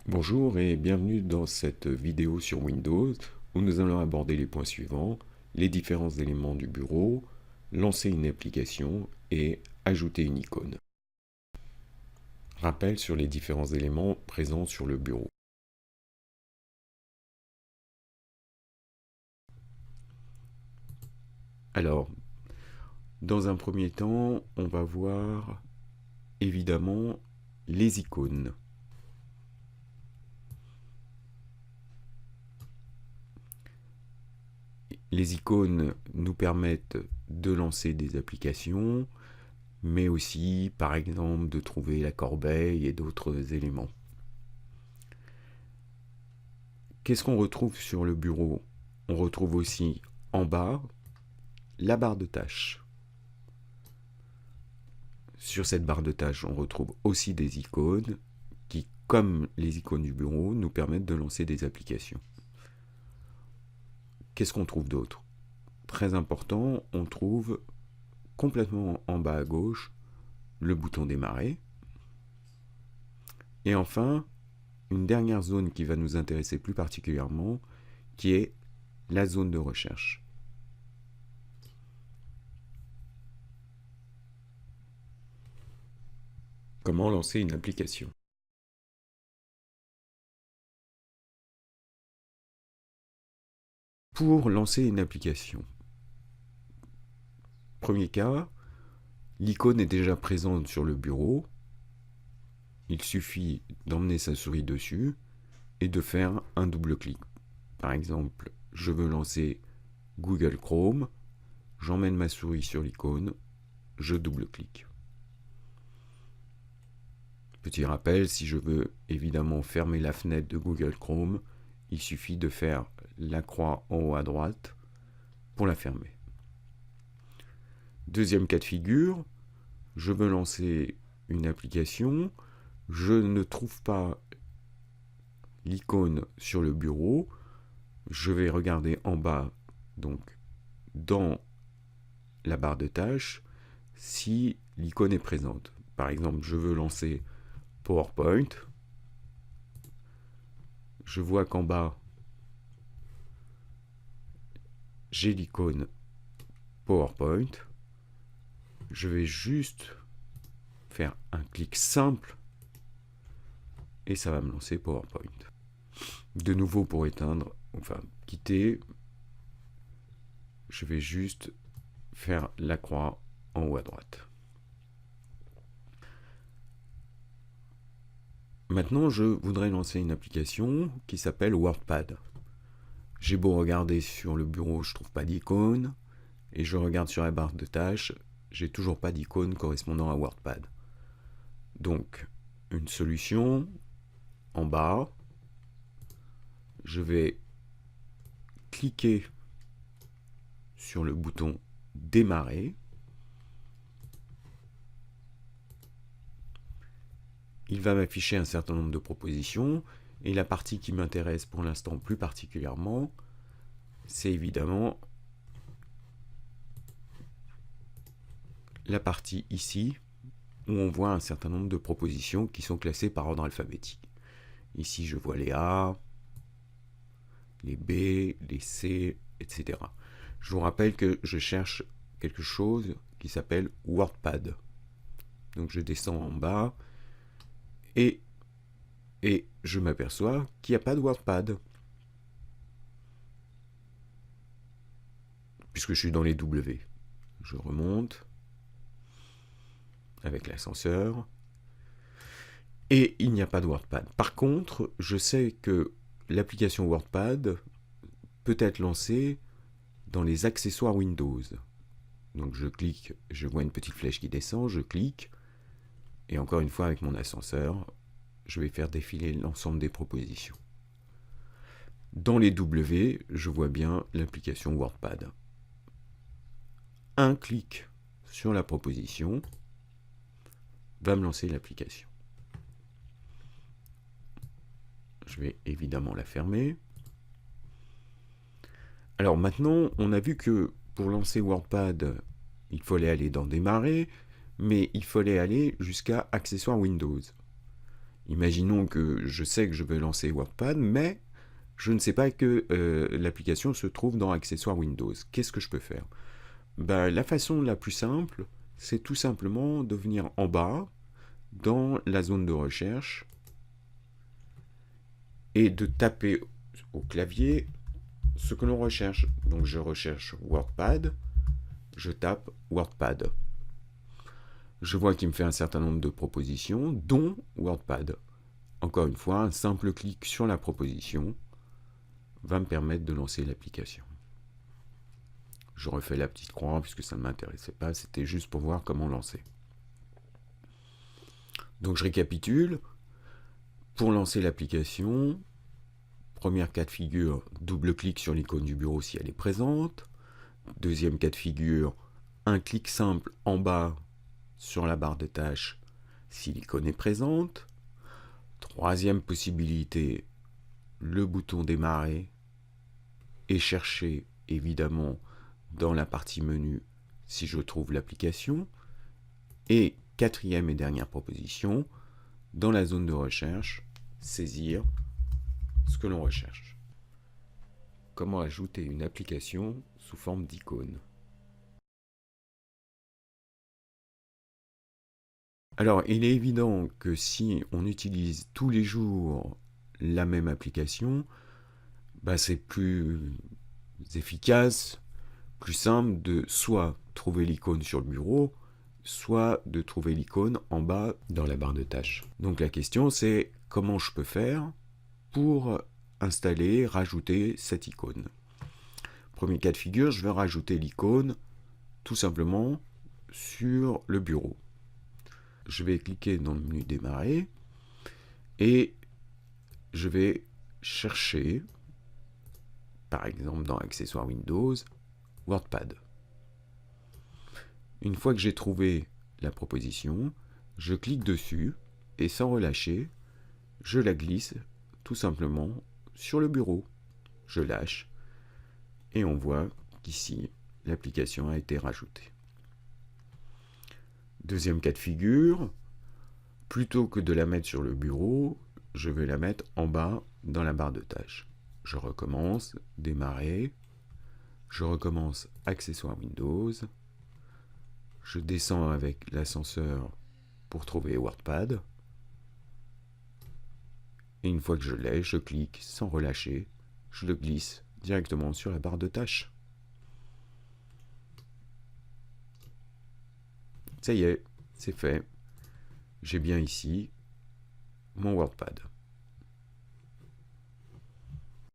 Bonjour et bienvenue dans cette vidéo sur Windows où nous allons aborder les points suivants: les différents éléments du bureau, lancer une application et ajouter une icône. Rappel sur les différents éléments présents sur le bureau. Alors, dans un premier temps, on va voir évidemment les icônes. Les icônes nous permettent de lancer des applications, mais aussi, par exemple, de trouver la corbeille et d'autres éléments. Qu'est-ce qu'on retrouve sur le bureau? On retrouve aussi en bas la barre de tâches. Sur cette barre de tâches, on retrouve aussi des icônes qui, comme les icônes du bureau, nous permettent de lancer des applications. Qu'est-ce qu'on trouve d'autre? Très important, on trouve complètement en bas à gauche le bouton démarrer. Et enfin, une dernière zone qui va nous intéresser plus particulièrement, qui est la zone de recherche. Comment lancer une application? Pour lancer une application, premier cas, l'icône est déjà présente sur le bureau. Il suffit d'emmener sa souris dessus et de faire un double clic. Par exemple, je veux lancer Google Chrome, j'emmène ma souris sur l'icône, je double-clique. Petit rappel, si je veux évidemment fermer la fenêtre de Google Chrome, il suffit de faire la croix en haut à droite pour la fermer. Deuxième cas de figure, je veux lancer une application, je ne trouve pas l'icône sur le bureau, je vais regarder en bas, donc dans la barre de tâches, si l'icône est présente. Par exemple, je veux lancer PowerPoint. Je vois qu'en bas, j'ai l'icône PowerPoint. Je vais juste faire un clic simple et ça va me lancer PowerPoint. De nouveau, pour éteindre, enfin quitter, je vais juste faire la croix en haut à droite. Maintenant, je voudrais lancer une application qui s'appelle WordPad. J'ai beau regarder sur le bureau, je ne trouve pas d'icône, et je regarde sur la barre de tâches, j'ai toujours pas d'icône correspondant à WordPad. Donc, une solution, en bas, je vais cliquer sur le bouton démarrer. Il va m'afficher un certain nombre de propositions, et la partie qui m'intéresse pour l'instant plus particulièrement, c'est évidemment la partie ici, où on voit un certain nombre de propositions qui sont classées par ordre alphabétique. Ici, je vois les A, les B, les C, etc. Je vous rappelle que je cherche quelque chose qui s'appelle WordPad. Donc je descends en bas et je m'aperçois qu'il n'y a pas de WordPad. Puisque je suis dans les W. Je remonte avec l'ascenseur et il n'y a pas de WordPad. Par contre, je sais que l'application WordPad peut être lancée dans les accessoires Windows. Donc je clique, je vois une petite flèche qui descend, je clique, et encore une fois avec mon ascenseur, je vais faire défiler l'ensemble des propositions. Dans les W, je vois bien l'application WordPad. Un clic sur la proposition va me lancer l'application. Je vais évidemment la fermer. Alors maintenant, on a vu que pour lancer WordPad, il fallait aller dans Démarrer, mais il fallait aller jusqu'à Accessoires Windows. Imaginons que je sais que je veux lancer WordPad, mais je ne sais pas que l'application se trouve dans Accessoires Windows. Qu'est-ce que je peux faire? Ben, la façon la plus simple, c'est tout simplement de venir en bas, dans la zone de recherche, et de taper au clavier ce que l'on recherche. Donc je recherche WordPad, je tape WordPad. Je vois qu'il me fait un certain nombre de propositions, dont WordPad. Encore une fois, un simple clic sur la proposition va me permettre de lancer l'application. Je refais la petite croix puisque ça ne m'intéressait pas, c'était juste pour voir comment lancer. Donc je récapitule. Pour lancer l'application, premier cas de figure, double-clic sur l'icône du bureau si elle est présente. Deuxième cas de figure, un clic simple en bas sur la barre de tâches si l'icône est présente. Troisième possibilité, le bouton démarrer et chercher évidemment dans la partie menu si je trouve l'application. Et quatrième et dernière proposition, dans la zone de recherche, saisir ce que l'on recherche. Comment ajouter une application sous forme d'icône? Alors, il est évident que si on utilise tous les jours la même application, bah, c'est plus efficace, plus simple de soit trouver l'icône sur le bureau, soit de trouver l'icône en bas dans la barre de tâches. Donc la question c'est comment je peux faire pour installer, rajouter cette icône. Premier cas de figure, je vais rajouter l'icône tout simplement sur le bureau. Je vais cliquer dans le menu démarrer et je vais chercher, par exemple dans Accessoires Windows, WordPad. Une fois que j'ai trouvé la proposition, je clique dessus et sans relâcher, je la glisse tout simplement sur le bureau. Je lâche et on voit qu'ici, l'application a été rajoutée. Deuxième cas de figure, plutôt que de la mettre sur le bureau, je vais la mettre en bas dans la barre de tâches. Je recommence, démarrer, je recommence Accessoires Windows, je descends avec l'ascenseur pour trouver WordPad, et une fois que je l'ai, je clique sans relâcher, je le glisse directement sur la barre de tâches. Ça y est, c'est fait. J'ai bien ici mon WordPad.